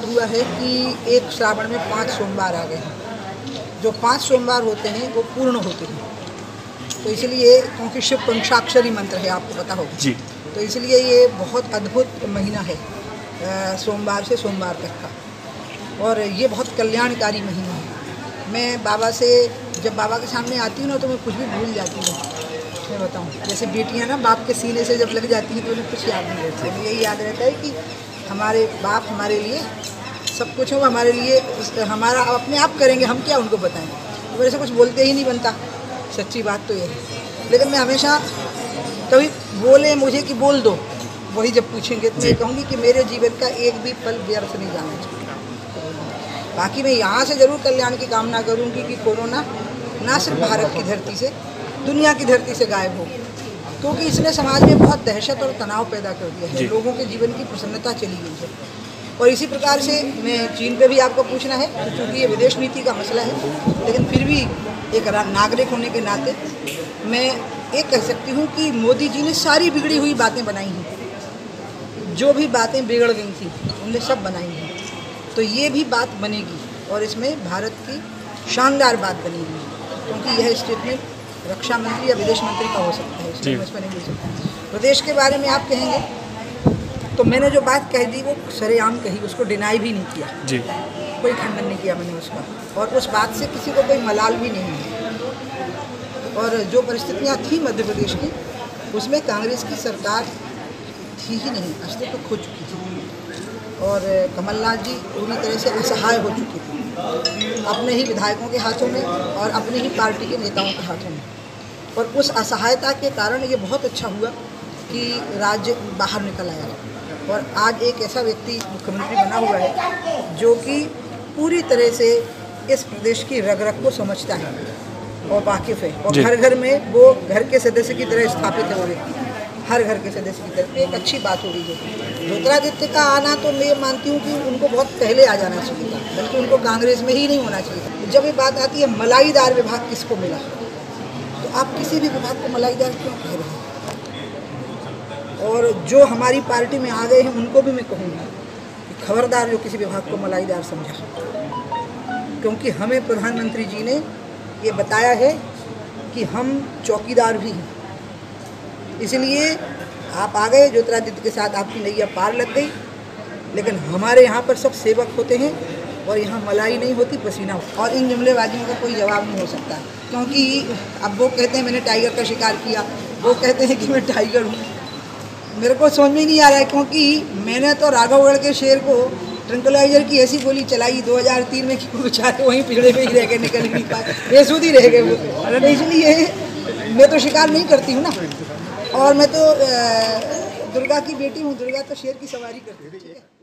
हुआ है कि एक श्रावण में 5 सोमवार आ गए हैं। जो 5 सोमवार होते हैं वो पूर्ण होते हैं, तो इसलिए क्योंकि शिव पंचाक्षरी मंत्र है, आपको पता होगा जी, तो इसलिए ये बहुत अद्भुत महीना है सोमवार से सोमवार तक का, और ये बहुत कल्याणकारी महीना है। मैं बाबा से जब बाबा के सामने आती हूँ ना तो मैं कुछ भी भूल जाती हूँ। मैं बताऊँ, जैसे बेटियाँ ना बाप के सीने से जब लग जाती हैं तो उन्हें कुछ याद नहीं रहता है। यही याद रहता है कि हमारे बाप हमारे लिए सब कुछ हो, हमारे लिए हमारा अपने आप करेंगे, हम क्या उनको बताएं। तो मेरे से कुछ बोलते ही नहीं बनता, सच्ची बात तो ये है। लेकिन मैं हमेशा कभी बोले मुझे कि बोल दो, वही जब पूछेंगे तो मैं कहूँगी कि मेरे जीवन का एक भी पल व्यर्थ नहीं जाना चाहिए। बाकी मैं यहाँ से ज़रूर कल्याण की कामना करूँगी कि कोरोना ना सिर्फ भारत की धरती से, दुनिया की धरती से गायब हो, क्योंकि इसने समाज में बहुत दहशत और तनाव पैदा कर दिया है। लोगों के जीवन की प्रसन्नता चली गई है। और इसी प्रकार से मैं चीन पे भी आपको पूछना है, क्योंकि ये विदेश नीति का मसला है, लेकिन फिर भी एक नागरिक होने के नाते मैं एक कह सकती हूँ कि मोदी जी ने सारी बिगड़ी हुई बातें बनाई हैं। जो भी बातें बिगड़ गई थी उनने सब बनाई हैं, तो ये भी बात बनेगी और इसमें भारत की शानदार बात बनेगी, क्योंकि यह स्टेटमेंट रक्षा मंत्री या विदेश मंत्री का हो सकता है, इसलिए मैं इसमें नहीं बोल सकता। प्रदेश के बारे में आप कहेंगे तो मैंने जो बात कह दी वो सरेआम कही, उसको डिनाई भी नहीं किया जी, कोई खंडन नहीं किया मैंने उसका, और उस बात से किसी को कोई मलाल भी नहीं है। और जो परिस्थितियाँ थी मध्य प्रदेश की, उसमें कांग्रेस की सरकार थी ही नहीं, अस्तित्व खो चुकी थी और कमलनाथ जी पूरी तरह से असहाय हो चुके थे अपने ही विधायकों के हाथों में और अपनी ही पार्टी के नेताओं के हाथों में। और उस असहायता के कारण ये बहुत अच्छा हुआ कि राज्य बाहर निकल आया और आज एक ऐसा व्यक्ति मुख्यमंत्री बना हुआ है जो कि पूरी तरह से इस प्रदेश की रग रग को समझता है और वाकिफ़ है, और घर घर में वो घर के सदस्य की तरह स्थापित है। वो व्यक्ति हर घर के सदस्य की तरफ एक अच्छी बात हो रही है। ज्योतिरादित्य का आना तो मैं मानती हूँ कि उनको बहुत पहले आ जाना चाहिए था, बल्कि उनको कांग्रेस में ही नहीं होना चाहिए था। जब ये बात आती है मलाईदार विभाग किसको मिला, तो आप किसी भी विभाग को मलाईदार क्यों कह रहे हैं? और जो हमारी पार्टी में आ गए हैं उनको भी मैं कहूँगी कि खबरदार जो किसी विभाग को मलाईदार समझा, क्योंकि हमें प्रधानमंत्री जी ने ये बताया है कि हम चौकीदार भी हैं। इसलिए आप आ गए, ज्योतिरादित्य के साथ आपकी नैया पार लग गई, लेकिन हमारे यहाँ पर सब सेवक होते हैं और यहाँ मलाई नहीं होती, पसीना। और इन जुमलेबाजियों का कोई जवाब नहीं हो सकता, क्योंकि अब वो कहते हैं मैंने टाइगर का शिकार किया, वो कहते हैं कि मैं टाइगर हूँ। मेरे को समझ में नहीं आ रहा है, क्योंकि मैंने तो राघवगढ़ के शेर को ट्रंकुलाइजर की ऐसी गोली चलाई 2003 में कि वो बेचारे वहीं पिछड़े में ही रह गए, निकल ही नहीं पाए, बेसुध ही रह गए वो। इसलिए मैं तो शिकार नहीं करती हूँ ना, और मैं तो दुर्गा की बेटी हूँ, दुर्गा तो शेर की सवारी करती है। ठीक है।